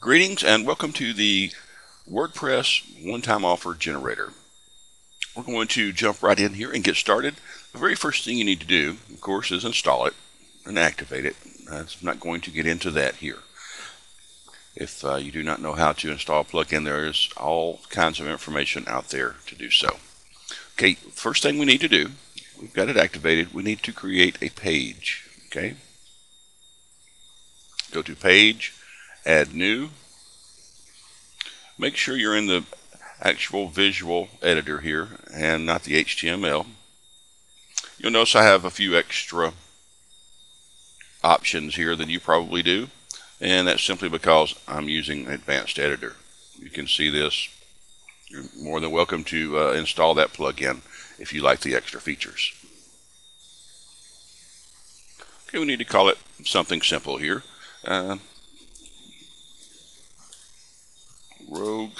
Greetings and welcome to the WordPress one-time offer generator. We're going to jump right in here and get started. The very first thing you need to do, of course, is install it and activate it. I'm not going to get into that here. If you do not know how to install a plugin, there is all kinds of information out there to do so. Okay, first thing we need to do, we've got it activated, we need to create a page. Okay, go to Page, Add New. Make sure you're in the actual visual editor here and not the HTML. You'll notice I have a few extra options here than you probably do, and that's simply because I'm using Advanced Editor. You can see this. You're more than welcome to install that plugin if you like the extra features. Okay, we need to call it something simple here. Rogue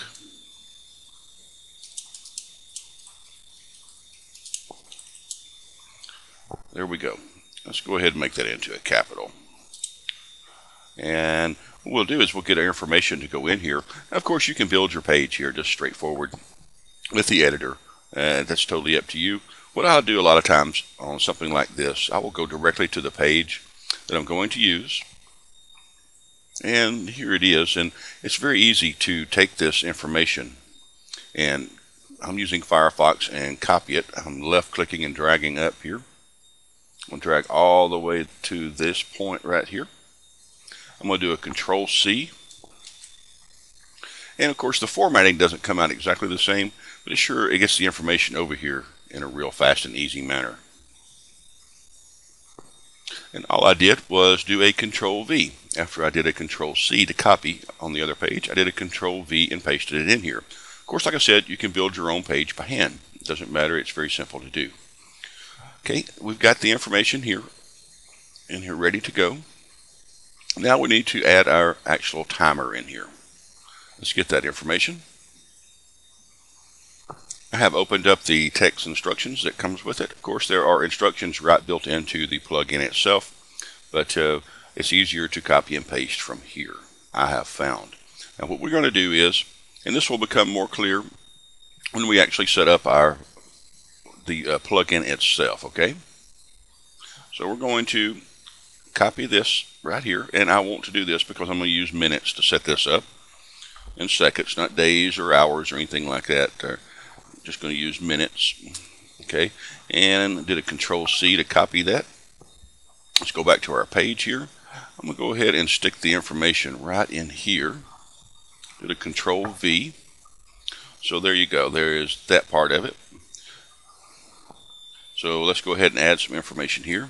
There we go. Let's go ahead and make that into a capital. And what we'll do is we'll get our information to go in here. Of course, you can build your page here just straightforward with the editor. That's totally up to you. What I'll do a lot of times on something like this, I will go directly to the page that I'm going to use. And here it is, and it's very easy to take this information, and I'm using Firefox, and copy it. I'm left clicking and dragging up here. I'm going to drag all the way to this point right here. I'm going to do a Control-C, and of course the formatting doesn't come out exactly the same, but it gets the information over here in a real fast and easy manner. And all I did was do a Control-V. After I did a Control-C to copy on the other page, I did a Control-V and pasted it in here. Of course, like I said, you can build your own page by hand. It doesn't matter. It's very simple to do. Okay, we've got the information here in here ready to go. Now we need to add our actual timer in here. Let's get that information. I have opened up the text instructions that comes with it. Of course, there are instructions right built into the plugin itself, but it's easier to copy and paste from here, I have found. Now what we're going to do is, and this will become more clear when we actually set up the plugin itself, okay? So we're going to copy this right here, and I want to do this because I'm going to use minutes to set this up, and seconds, not days or hours or anything like that. Just going to use minutes, okay? And did a Control-C to copy that. Let's go back to our page here. I'm going to go ahead and stick the information right in here. Did a Control-V. So there you go. There is that part of it. So let's go ahead and add some information here.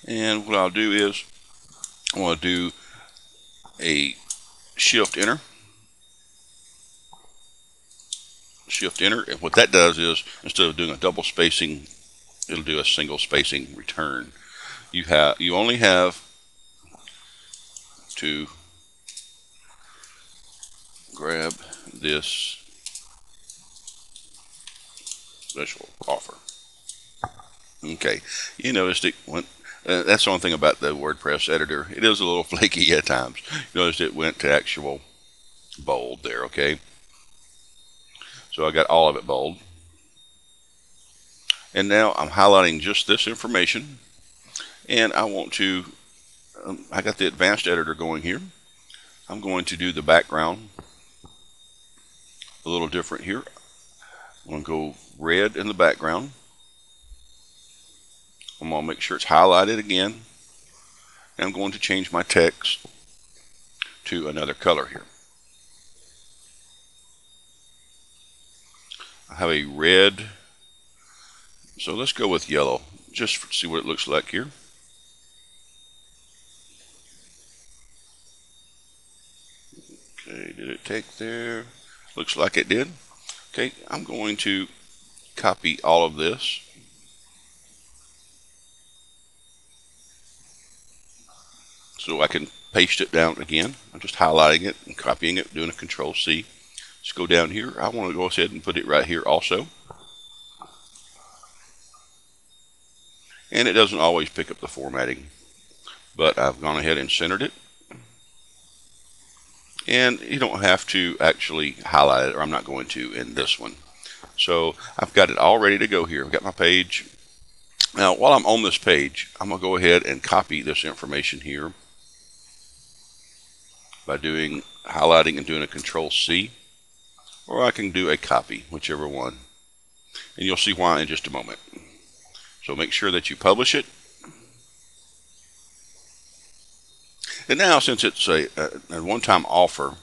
And what I'll do is I want to do a Shift Enter. Shift Enter, and what that does is, instead of doing a double spacing, it'll do a single spacing return. You only have to grab this special offer. Okay, you noticed it went. That's the only thing about the WordPress editor. It is a little flaky at times. You noticed it went to actual bold there, okay? So I got all of it bold. And now I'm highlighting just this information. And I want to, I got the advanced editor going here. I'm going to do the background a little different here. I'm going to go red in the background. I'm going to make sure it's highlighted again. And I'm going to change my text to another color here. I have a red, so let's go with yellow, just to see what it looks like here. Okay, did it take there? Looks like it did. Okay, I'm going to copy all of this. So I can paste it down again. I'm just highlighting it and copying it, doing a Control-C. Let's go down here. I want to go ahead and put it right here also. and it doesn't always pick up the formatting, but I've gone ahead and centered it. And you don't have to actually highlight it, or I'm not going to in this one. So I've got it all ready to go here. I've got my page. Now, while I'm on this page, I'm going to go ahead and copy this information here by highlighting and doing a Control-C, or I can do a copy, whichever one. And you'll see why in just a moment. So make sure that you publish it. And now, since it's a one-time offer,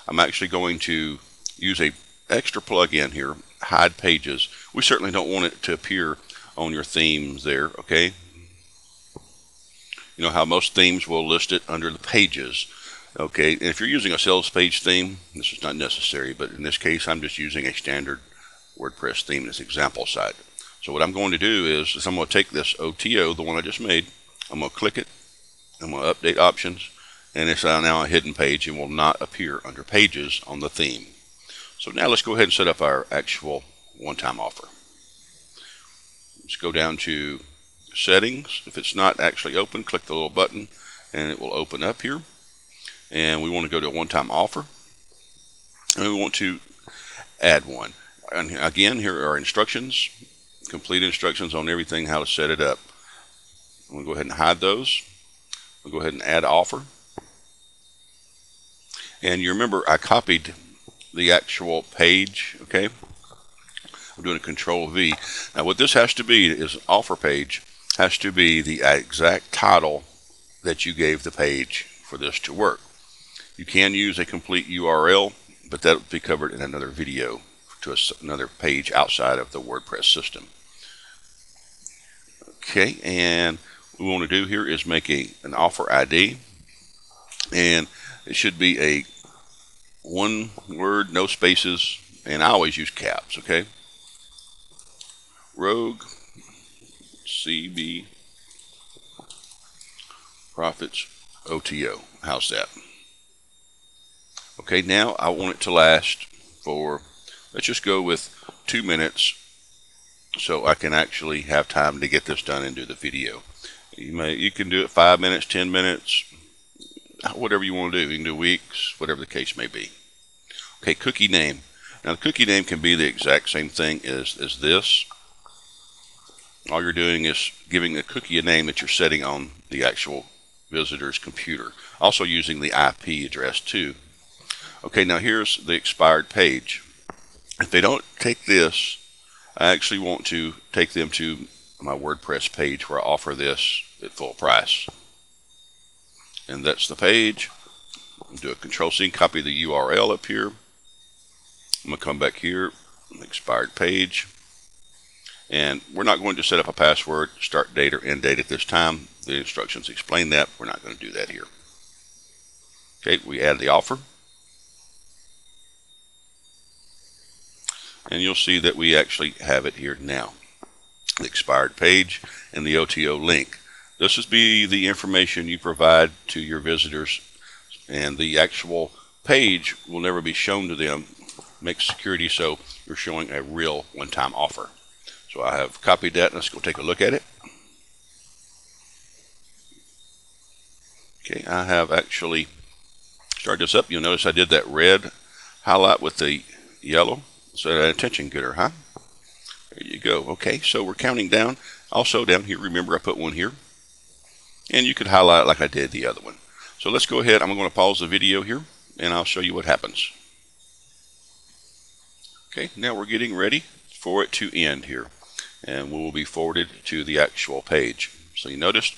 I'm actually going to use a extra plug-in here, Hide Pages. We certainly don't want it to appear on your themes there, okay? You know how most themes will list it under the pages, okay? And if you're using a sales page theme, this is not necessary, but in this case, I'm just using a standard WordPress theme as example site. So what I'm going to do is I'm going to take this OTO, the one I just made, I'm going to click it, I'm going to update options, and it's now a hidden page and will not appear under pages on the theme. So now let's go ahead and set up our actual one-time offer. Let's go down to settings. If it's not actually open, click the little button and it will open up here. And we want to go to a one-time offer, and we want to add one. And again, here are instructions, complete instructions on everything, how to set it up. I'm going to go ahead and hide those. We'll go ahead and add offer. And you remember I copied the actual page, okay? I'm doing a Control-V. Now what this has to be is offer page has to be the exact title that you gave the page for this to work. You can use a complete URL, but that will be covered in another video to another page outside of the WordPress system. Okay, and what we want to do here is make an offer ID, and it should be a one word, no spaces, and I always use caps, okay? Rogue CB Profits OTO. How's that? Okay, now I want it to last for, let's just go with 2 minutes so I can actually have time to get this done and do the video. You can do it 5 minutes, 10 minutes, whatever you want to do. You can do weeks, whatever the case may be. Okay, cookie name. Now the cookie name can be the exact same thing as this. All you're doing is giving the cookie a name that you're setting on the actual visitor's computer. Also using the IP address too. Okay, now here's the expired page. If they don't take this, I actually want to take them to my WordPress page where I offer this at full price. And that's the page. Do a Control-C, copy the URL up here. I'm going to come back here, expired page. And we're not going to set up a password, start date or end date at this time. The instructions explain that. We're not going to do that here. Okay, we add the offer. And you'll see that we actually have it here now. The expired page and the OTO link. This is the information you provide to your visitors, and the actual page will never be shown to them. Make security so you're showing a real one-time offer. So I have copied that. Let's go take a look at it. Okay, I have actually started this up. You'll notice I did that red highlight with the yellow. So an attention getter, huh? There you go. Okay, so we're counting down. Also down here, remember I put one here. And you could highlight it like I did the other one. So let's go ahead. I'm going to pause the video here, and I'll show you what happens. Okay, now we're getting ready for it to end here. And we will be forwarded to the actual page. So you noticed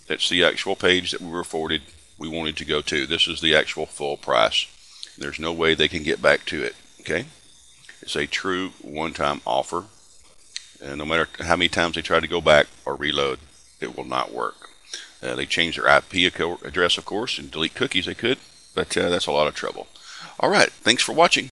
that's the actual page that we wanted to go to. This is the actual full price. There's no way they can get back to it. Okay? It's a true one-time offer, and no matter how many times they try to go back or reload, it will not work. They change their IP address, of course, and delete cookies they could, but that's a lot of trouble. All right, thanks for watching.